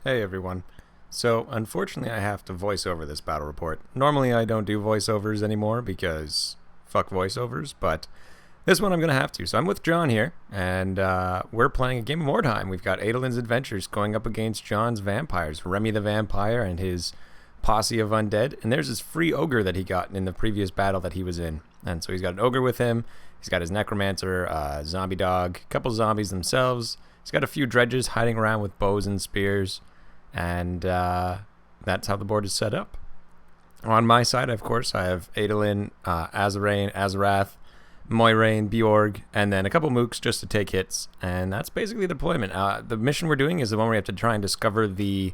Hey everyone. So, unfortunately, I have to voice over this battle report. Normally, I don't do voiceovers anymore because fuck voiceovers, but this one I'm going to have to. So, I'm with John here, and we're playing a game of Mordheim. We've got Adalyns Adventures going up against John's vampires, Remy the Vampire and his posse of undead. And there's his free ogre that he got in the previous battle that he was in. And so, he's got an ogre with him, he's got his necromancer, zombie dog, a couple zombies themselves. He's got a few dredges hiding around with bows and spears. And that's how the board is set up. On my side, of course, I have Adalyn, Azarain, Azarath, Moiraine, Bjorg, and then a couple mooks just to take hits. And that's basically the deployment. The mission we're doing is the one where we have to try and discover the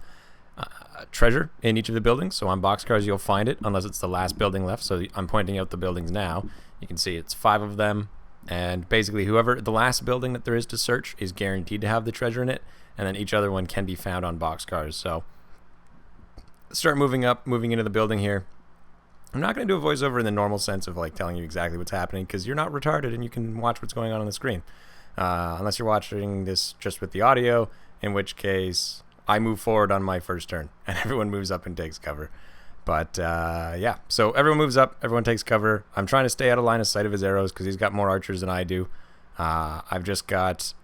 treasure in each of the buildings. So on boxcars, you'll find it, unless it's the last building left. So I'm pointing out the buildings now. You can see it's 5 of them. And basically, the last building that there is to search is guaranteed to have the treasure in it. And then each other one can be found on boxcars. So start moving into the building here. I'm not going to do a voiceover in the normal sense of like telling you exactly what's happening, because you're not retarded and you can watch what's going on the screen. Unless you're watching this just with the audio, in which case I move forward on my first turn and everyone moves up and takes cover. But yeah, so everyone moves up, everyone takes cover. I'm trying to stay out of line of sight of his arrows because he's got more archers than I do. I've just got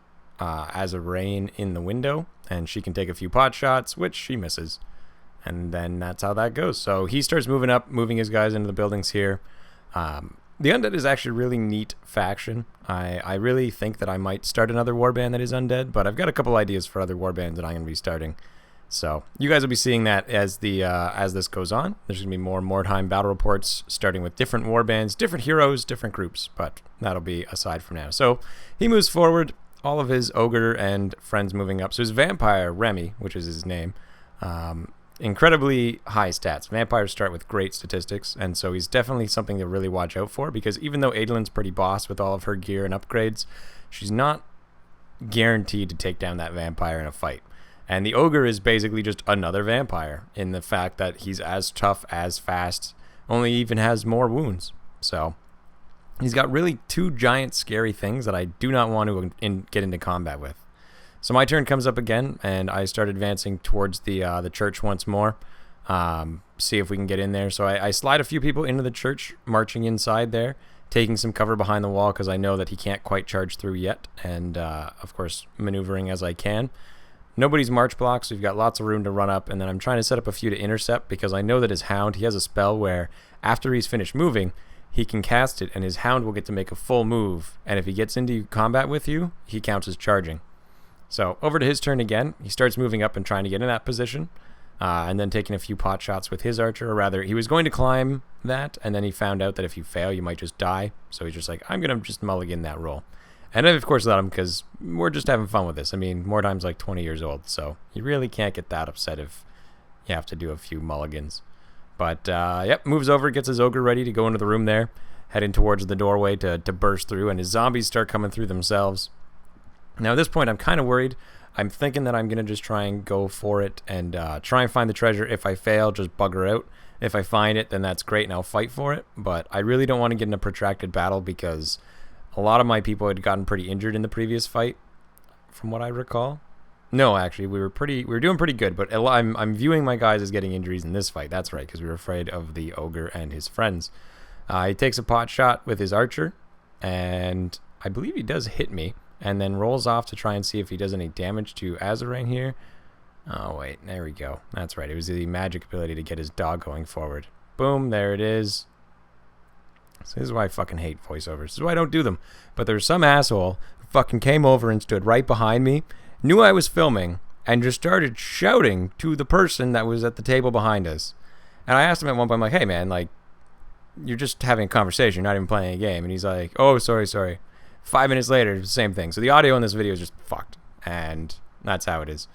Azarain in the window, and she can take a few pot shots, which she misses. And then that's how that goes. So he starts moving up, moving his guys into the buildings here. The undead is actually a really neat faction. I really think that I might start another warband that is undead, but I've got a couple ideas for other warbands that I'm going to be starting. So you guys will be seeing that as this goes on. There's going to be more Mordheim battle reports, starting with different warbands, different heroes, different groups, but that'll be aside from now. So he moves forward, all of his ogre and friends moving up. So his vampire, Remy, which is his name, incredibly high stats. Vampires start with great statistics, and so he's definitely something to really watch out for, because even though Adalyn's pretty boss with all of her gear and upgrades, she's not guaranteed to take down that vampire in a fight. And the ogre is basically just another vampire in the fact that he's as tough, as fast, only even has more wounds. So he's got really 2 giant scary things that I do not want to get into combat with. So my turn comes up again, and I start advancing towards the church once more. See if we can get in there. So I slide a few people into the church, marching inside there, taking some cover behind the wall because I know that he can't quite charge through yet, and of course maneuvering as I can. Nobody's march blocks, so we've got lots of room to run up, and then I'm trying to set up a few to intercept because I know that his hound, he has a spell where after he's finished moving, he can cast it and his hound will get to make a full move, and if he gets into combat with you, he counts as charging. So over to his turn again. He starts moving up and trying to get in that position, and then taking a few pot shots with his archer, or rather he was going to climb that, and then he found out that if you fail you might just die, so he's just like, I'm gonna just mulligan that roll. And I, of course, let him, because we're just having fun with this. I mean, Mordheim's like 20 years old, so you really can't get that upset if you have to do a few mulligans. But, yep, moves over, gets his ogre ready to go into the room there, heading towards the doorway to burst through, and his zombies start coming through themselves. Now, at this point, I'm kind of worried. I'm thinking that I'm going to just try and go for it and try and find the treasure. If I fail, just bugger out. If I find it, then that's great, and I'll fight for it. But I really don't want to get in a protracted battle because a lot of my people had gotten pretty injured in the previous fight, from what I recall. No, actually, we were doing pretty good, but I'm viewing my guys as getting injuries in this fight. That's right, because we were afraid of the ogre and his friends. He takes a pot shot with his archer, and I believe he does hit me, and then rolls off to try and see if he does any damage to Azarain here. Oh, wait, there we go. That's right, it was the magic ability to get his dog going forward. Boom, there it is. So this is why I fucking hate voiceovers. This is why I don't do them. But there's some asshole who fucking came over and stood right behind me, knew I was filming, and just started shouting to the person that was at the table behind us. And I asked him at one point, I'm like, hey man, like, you're just having a conversation, you're not even playing a game. And he's like, oh, sorry. 5 minutes later, it's the same thing. So the audio in this video is just fucked. And that's how it is.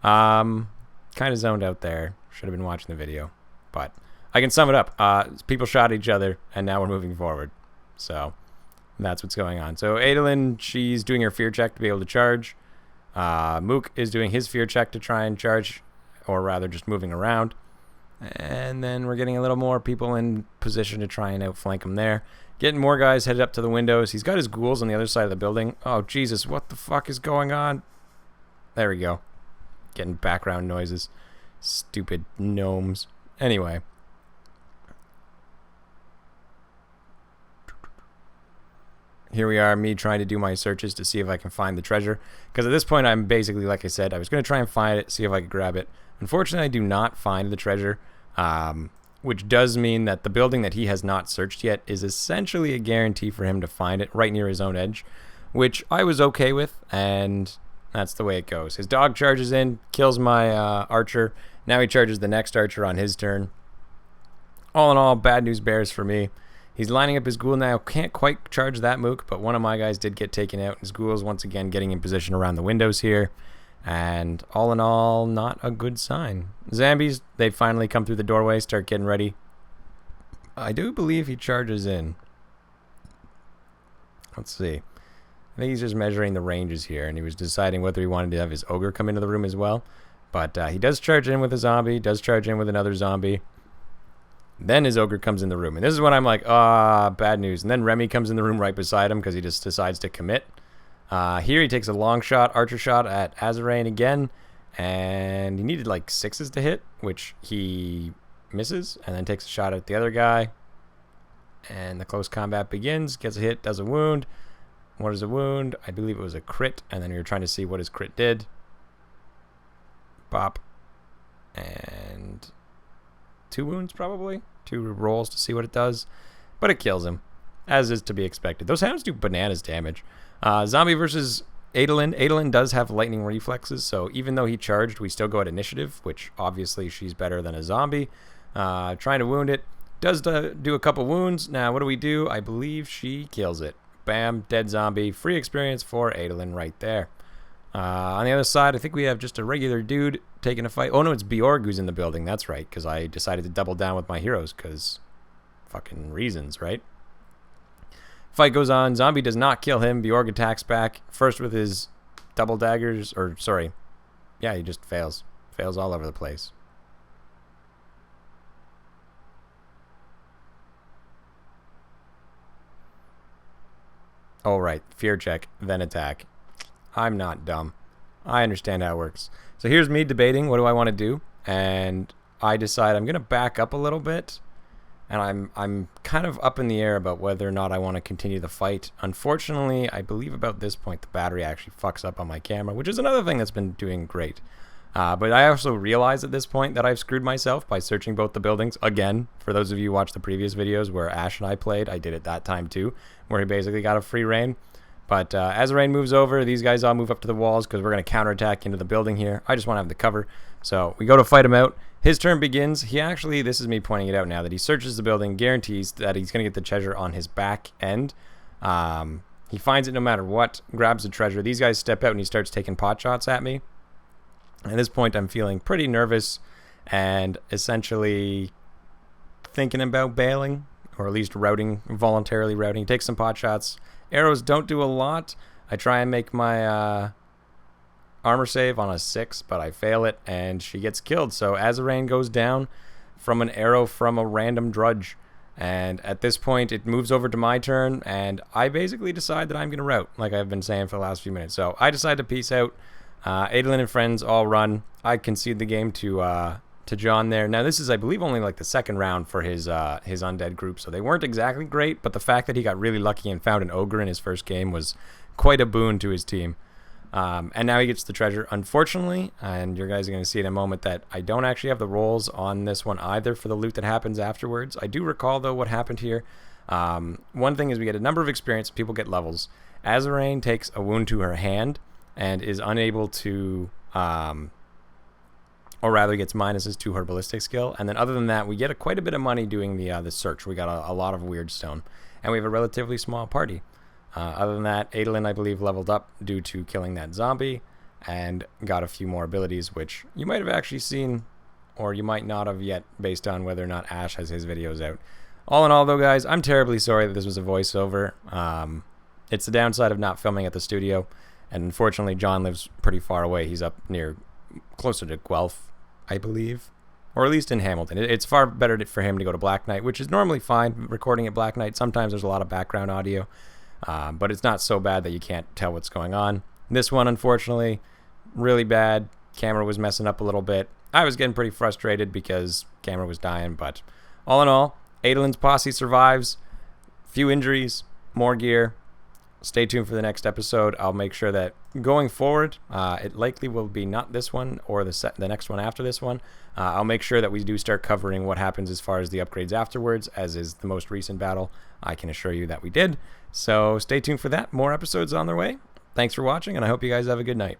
Kind of zoned out there. Should have been watching the video. But I can sum it up. People shot at each other, and now we're moving forward. So that's what's going on. So Adalyn, she's doing her fear check to be able to charge. Mook is doing his fear check to try and charge, or rather just moving around. And then we're getting a little more people in position to try and outflank him there. Getting more guys headed up to the windows. He's got his ghouls on the other side of the building. Oh, Jesus, what the fuck is going on? There we go. getting background noises. Stupid gnomes. Anyway. Here we are, me trying to do my searches to see if I can find the treasure. Because at this point, I'm basically, like I said, I was going to try and find it, see if I could grab it. Unfortunately, I do not find the treasure, which does mean that the building that he has not searched yet is essentially a guarantee for him to find it right near his own edge, which I was okay with, and that's the way it goes. His dog charges in, kills my archer. Now he charges the next archer on his turn. All in all, bad news bears for me. He's lining up his ghoul now. Can't quite charge that mook, but one of my guys did get taken out. His ghoul is once again getting in position around the windows here. And all in all, not a good sign. Zombies, they finally come through the doorway, start getting ready. I do believe he charges in. Let's see. I think he's just measuring the ranges here, and he was deciding whether he wanted to have his ogre come into the room as well. But he does charge in with a zombie, does charge in with another zombie. Then his ogre comes in the room. And this is when I'm like, bad news. And then Remy comes in the room right beside him because he just decides to commit. Here he takes a long shot, archer shot at Azarain again. And he needed like 6s to hit, which he misses. And then takes a shot at the other guy. And the close combat begins. Gets a hit, does a wound. What is a wound? I believe it was a crit. And then we were trying to see what his crit did. Bop. And 2 wounds probably. 2 rolls to see what it does. But it kills him, as is to be expected. Those hounds do bananas damage. Zombie versus Adalyn. Adalyn does have lightning reflexes, so even though he charged, we still go at initiative, which obviously she's better than a zombie. Trying to wound it. Does do a couple wounds. Now, what do? I believe she kills it. Bam, dead zombie. Free experience for Adalyn right there. On the other side, I think we have just a regular dude taking a fight. Oh, no, it's Bjorg who's in the building. That's right, because I decided to double down with my heroes, because fucking reasons, right? Fight goes on. Zombie does not kill him. Bjorg attacks back. First with his double daggers, or sorry. Yeah, he just fails. Fails all over the place. Oh, right. Fear check, then attack. I'm not dumb. I understand how it works. So here's me debating what do I want to do, and I decide I'm going to back up a little bit, and I'm kind of up in the air about whether or not I want to continue the fight. Unfortunately, I believe about this point the battery actually fucks up on my camera, which is another thing that's been doing great. But I also realize at this point that I've screwed myself by searching both the buildings. Again, for those of you who watched the previous videos where Ash and I played, I did it that time too, where he basically got a free reign. But Azarain moves over. These guys all move up to the walls because we're going to counterattack into the building here. I just want to have the cover. So we go to fight him out. His turn begins. He actually, this is me pointing it out now, that he searches the building, guarantees that he's going to get the treasure on his back end. He finds it no matter what, grabs the treasure. These guys step out and he starts taking pot shots at me. At this point, I'm feeling pretty nervous and essentially thinking about bailing, or at least routing, voluntarily routing. He takes some pot shots. Arrows don't do a lot. I try and make my armor save on a 6, but I fail it, and she gets killed. So Azarain goes down from an arrow from a random drudge. And at this point, it moves over to my turn, and I basically decide that I'm going to rout, like I've been saying for the last few minutes. So I decide to peace out. Adalyn and friends all run. I concede the game to John there. Now this is, I believe, only like the second round for his undead group, so they weren't exactly great, but the fact that he got really lucky and found an ogre in his first game was quite a boon to his team. And now he gets the treasure, unfortunately, and you guys are going to see in a moment that I don't actually have the rolls on this one either for the loot that happens afterwards. I do recall, though, what happened here. One thing is we get a number of experience, people get levels. Azarain takes a wound to her hand and is unable to... or rather gets minuses to her ballistic skill. And then other than that, we get quite a bit of money doing the search. We got a lot of weird stone. And we have a relatively small party. Other than that, Adalyn, I believe, leveled up due to killing that zombie and got a few more abilities, which you might have actually seen, or you might not have yet, based on whether or not Ash has his videos out. All in all, though, guys, I'm terribly sorry that this was a voiceover. It's the downside of not filming at the studio. And unfortunately, John lives pretty far away. He's up near, closer to Guelph, I believe, or at least in Hamilton. It's far better for him to go to Black Knight, which is normally fine recording at Black Knight. Sometimes there's a lot of background audio, but it's not so bad that you can't tell what's going on. This one, unfortunately, really bad. Camera was messing up a little bit. I was getting pretty frustrated because camera was dying, but all in all, Adalyns posse survives. Few injuries, more gear. Stay tuned for the next episode. I'll make sure that going forward, it likely will be not this one or the next one after this one. I'll make sure that we do start covering what happens as far as the upgrades afterwards, as is the most recent battle. I can assure you that we did. So stay tuned for that. More episodes on their way. Thanks for watching, and I hope you guys have a good night.